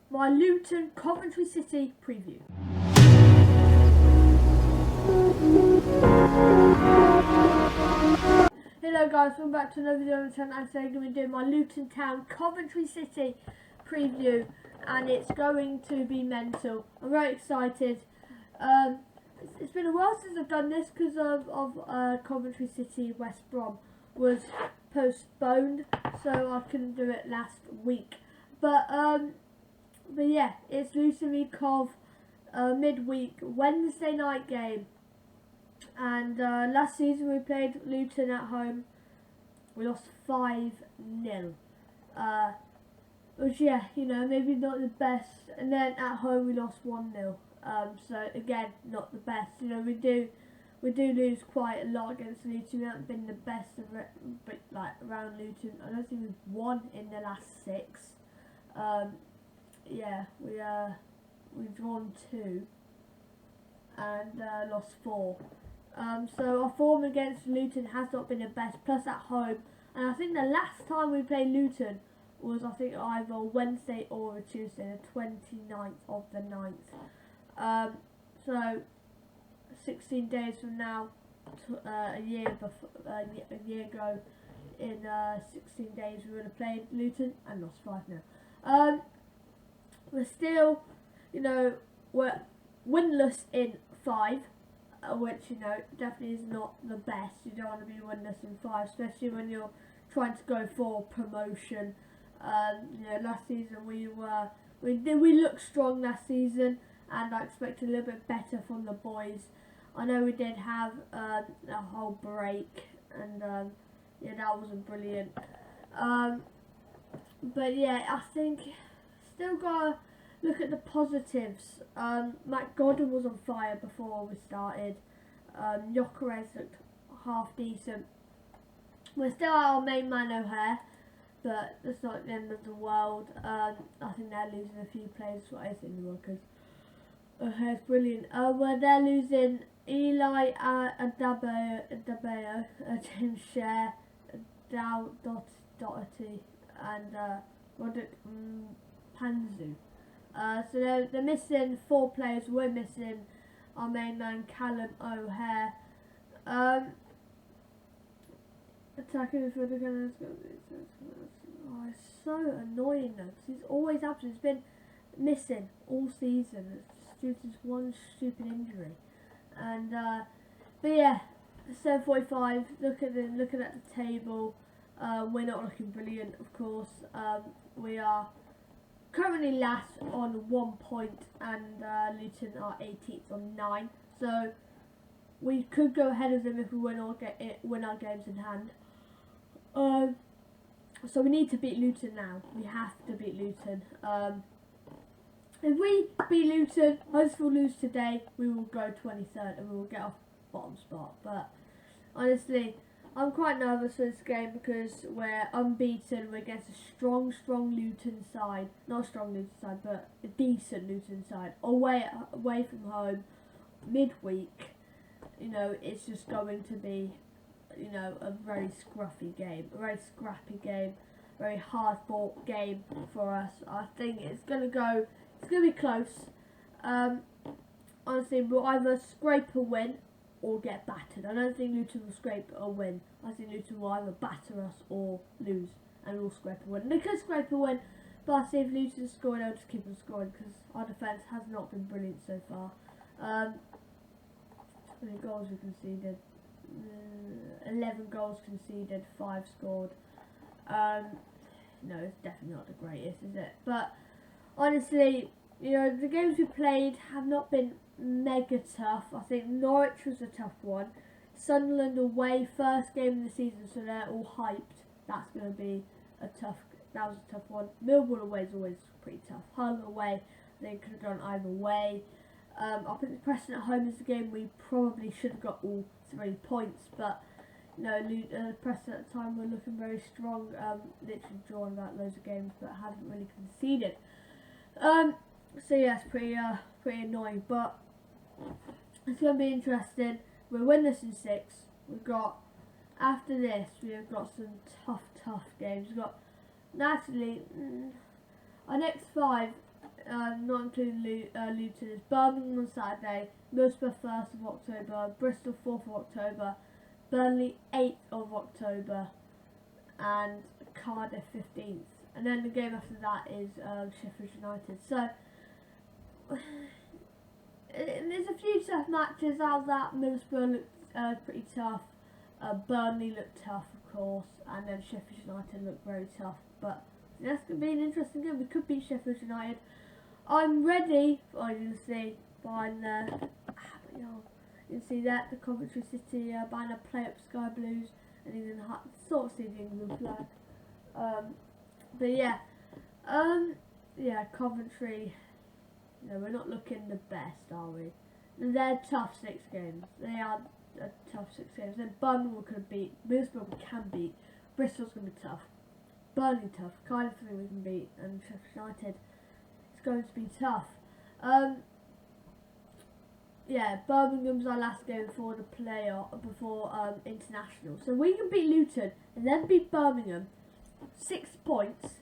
my Luton Coventry City preview. Hello guys, welcome back to another video on the channel, and today I'm going to be doing my Luton Town Coventry City preview, and it's going to be mental. I'm very excited. It's been a while since I've done this because of Coventry City West Brom was postponed, so I couldn't do it last week. But yeah, it's Luton v Cov midweek Wednesday night game. And last season we played Luton at home. We lost 5-0. Which, yeah, you know, maybe not the best. And then at home we lost 1-0. So again, not the best. You know, we do lose quite a lot against Luton. We haven't been the best of it, but like around Luton. I don't think we've won in the last 6. Yeah, we've drawn 2 and lost 4. So our form against Luton has not been the best, plus at home. And I think the last time we played Luton was, I think, either Wednesday or a Tuesday, the 29th of the 9th. So 16 days from now, a year ago, in 16 days we would have played Luton and lost 5-0. We're still, you know, we're winless in 5. Which, you know, definitely is not the best. You don't want to be winless in 5, especially when you're trying to go for promotion. You know, last season we looked strong last season, and I expect a little bit better from the boys. I know we did have a whole break, and yeah, that wasn't brilliant. But yeah, I think still gotta look at the positives. Matt Godden was on fire before we started. Gyökeres looked half decent. We're still at our main man O'Hare, but that's not the end of the world. I think they're losing a few players. What is in the world, because O'Hare's brilliant. Where they're losing Eli Adebayo, James Share, Doherty, and Roderick Panzu. So they're missing 4 players. We're missing our main man Callum O'Hare. Attacking for the gunners. Oh, it's so annoying though, because he's always absent. He's been missing all season. It's due to one stupid injury. And but yeah, 7:45. Looking at the table. We're not looking brilliant, of course. We are currently last on 1 point, and Luton are 18th on 9. So we could go ahead of them if we win our games in hand. So we need to beat Luton now. We have to beat Luton. If we beat Luton, hopefully we'll lose today, we will go 23rd and we will get off bottom spot. But honestly, I'm quite nervous for this game because we're unbeaten. We're against a strong Luton side. Not a strong Luton side, but a decent Luton side. Away from home, midweek. You know, it's just going to be, you know, a very scruffy game. A very scrappy game. Very hard-fought game for us. I think it's going to be close. Honestly, we'll either scrape a win or get battered. I don't think Luton will scrape a win. I think Luton will either batter us or lose, and we'll scrape a win. They could scrape a win, but I see if Luton score, they'll just keep on scoring because our defence has not been brilliant so far. How many goals we conceded? 11 goals conceded, 5 scored. No, it's definitely not the greatest, is it? But honestly, you know, the games we played have not been mega tough. I think Norwich was a tough one. Sunderland away, first game of the season, so they're all hyped. That's going to be that was a tough one. Millwall away is always pretty tough. Hull away, they could have gone either way. I think Preston at home is the game we probably should have got all 3 points, but you know, Preston at the time were looking very strong. Literally drawn about loads of games, but haven't really conceded. So yeah, it's pretty annoying, but it's going to be interesting. We'll win this in 6. We've got, after this, we've got some tough games. We've got, naturally, our next 5 not including Luton, is Birmingham on Saturday, Middlesbrough 1st of October, Bristol 4th of October, Burnley 8th of October, and Cardiff 15th. And then the game after that is Sheffield United. So there's a few tough matches out of that. Middlesbrough looked pretty tough. Burnley looked tough, of course, and then Sheffield United looked very tough. But that's going to be an interesting game. We could beat Sheffield United. I'm ready. You can see behind there. You can see that the Coventry City banner, play up Sky Blues, and you can sort of see the England flag. But yeah, Coventry. We're not looking the best, are we? They're tough 6 games. They are a tough 6 games. Then Birmingham could beat, Middlesbrough we can beat, Bristol's going to be tough, Burnley tough, Cardiff we can beat, and Sheffield United, it's going to be tough. Birmingham's our last game before the before international. So we can beat Luton and then beat Birmingham, 6 points,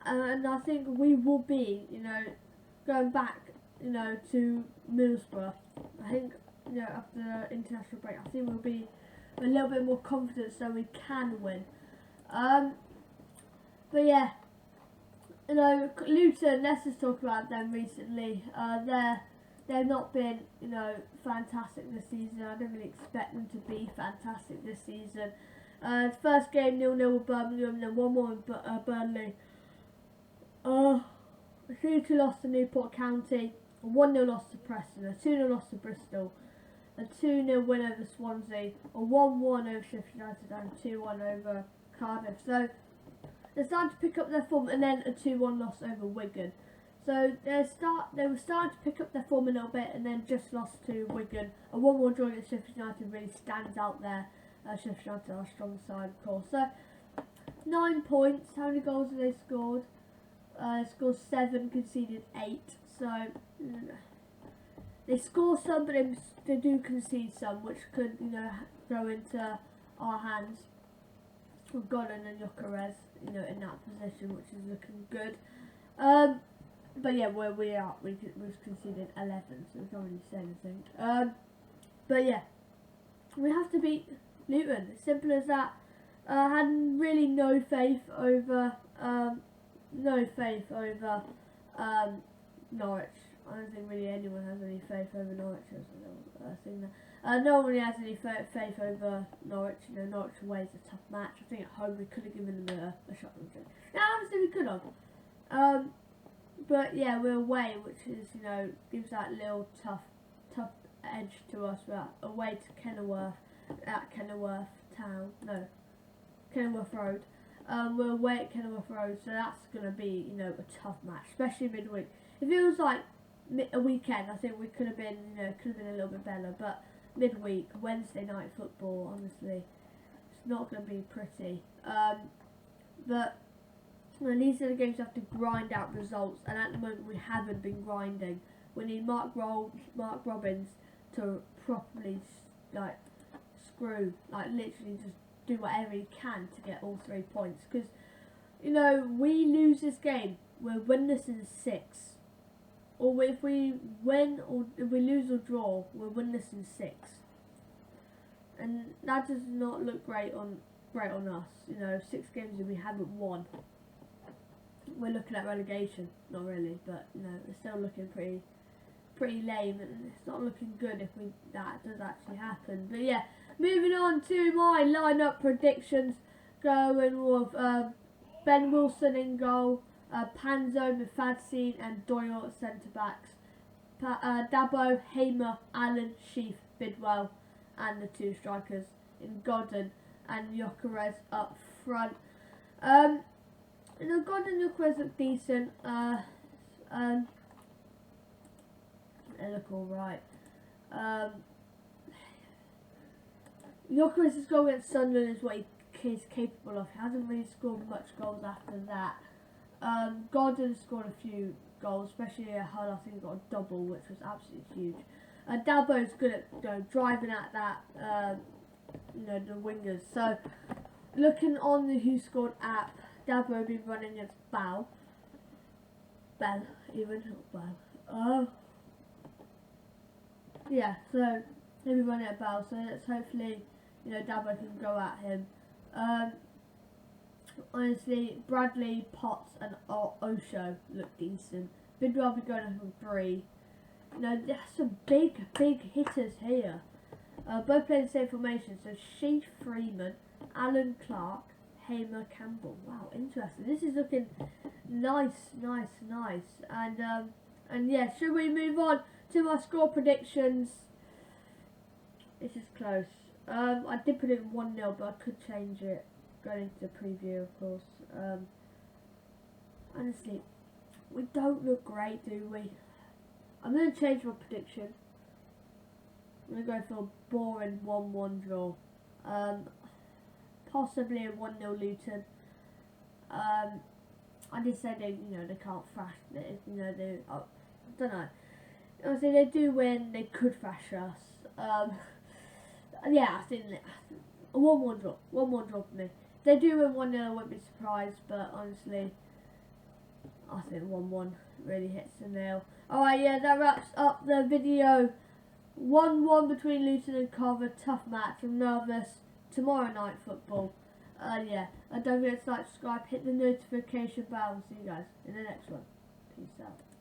and I think we will be, going back, to Middlesbrough. I think, after the international break, I think we'll be a little bit more confident so we can win. But yeah, Luton, let's just talk about them recently. They've not been, fantastic this season. I don't really expect them to be fantastic this season. First game 0-0 with Birmingham, then 1-1 with Burnley. 3-2 loss to Newport County, a 1-0 loss to Preston, a 2-0 loss to Bristol, a 2-0 win over Swansea, a 1-1 over Sheffield United, and a 2-1 over Cardiff. So they're starting to pick up their form, and then a 2-1 loss over Wigan. So they were starting to pick up their form a little bit, and then just lost to Wigan. A 1-1 draw against Sheffield United really stands out there. Sheffield United are a strong side, of course. So 9 points. How many goals have they scored? Scored 7, conceded 8. So they score some, but they do concede some, which could go into our hands. We've got an and Gyökeres, in that position, which is looking good. But yeah, where we are, we've conceded 11, so we can't really say anything. But yeah, we have to beat Luton. As simple as that. I had really no faith over Norwich. I don't think really anyone has any faith over Norwich. No one really has any faith over Norwich. Norwich away is a tough match. I think at home we could have given them a shot. Yeah, honestly we could have. But yeah, we're away, which is gives that little tough edge to us. We're away to Kenilworth Road. We're away at Kenilworth Road, so that's going to be, a tough match, especially midweek. If it was like a weekend, I think we could have been, a little bit better. But midweek, Wednesday night football, honestly, it's not going to be pretty. But these are the games we have to grind out results, and at the moment we haven't been grinding. We need Mark Robins to properly literally just do whatever he can to get all 3 points, because we lose this game, we'll win this in 6, or if we win, or if we lose or draw, we'll win this in 6, and that does not look great on us. 6 games and we haven't won. We're looking at relegation, not really, but it's still looking pretty lame, and it's not looking good if that does actually happen. But yeah, moving on to my lineup predictions, going with Ben Wilson in goal, Panzo, Mifadzine and Doyle at centre backs, Dabo, Hamer, Allen, Sheaf, Bidwell, and the 2 strikers in Godden and Gyökeres up front. Godden and Gyökeres look decent. They look alright. Gyökeres' goal against Sunderland is what he's capable of. He hasn't really scored much goals after that. Godden scored a few goals, especially at Hull. I think he got a double, which was absolutely huge. Dabo's good at driving at that, the wingers. So, looking on the Who Scored app, Dabo will be running against Bow. Bell, even, not Bell. Yeah, so he'll be running at Bell, so let's hopefully, Dabo can go at him. Honestly, Bradley, Potts and Osho look decent. Bidwell will be going up for 3. There's some big hitters here. Both playing the same formation, so Sheaf Freeman, Alan Clark, Hamer Campbell. Wow, interesting. This is looking nice. And yeah, should we move on to my score predictions? This is close. I did put it 1-0, but I could change it going into the preview, of course. Honestly, we don't look great, do we? I'm going to change my prediction. I'm going to go for a boring 1-1 draw. Possibly a 1-0 Luton. I just said they can't thrash. I don't know. Honestly, they do win. They could thrash us. Yeah, I think a 1-1 draw. 1-1 draw for me. If they do win 1-0, I won't be surprised. But honestly, I think 1-1 really hits the nail. Alright, yeah, that wraps up the video. 1-1 between Luton and Coventry. Tough match. I'm nervous. Tomorrow night football. Yeah. And don't forget to like, subscribe, hit the notification bell. See you guys in the next one. Peace out.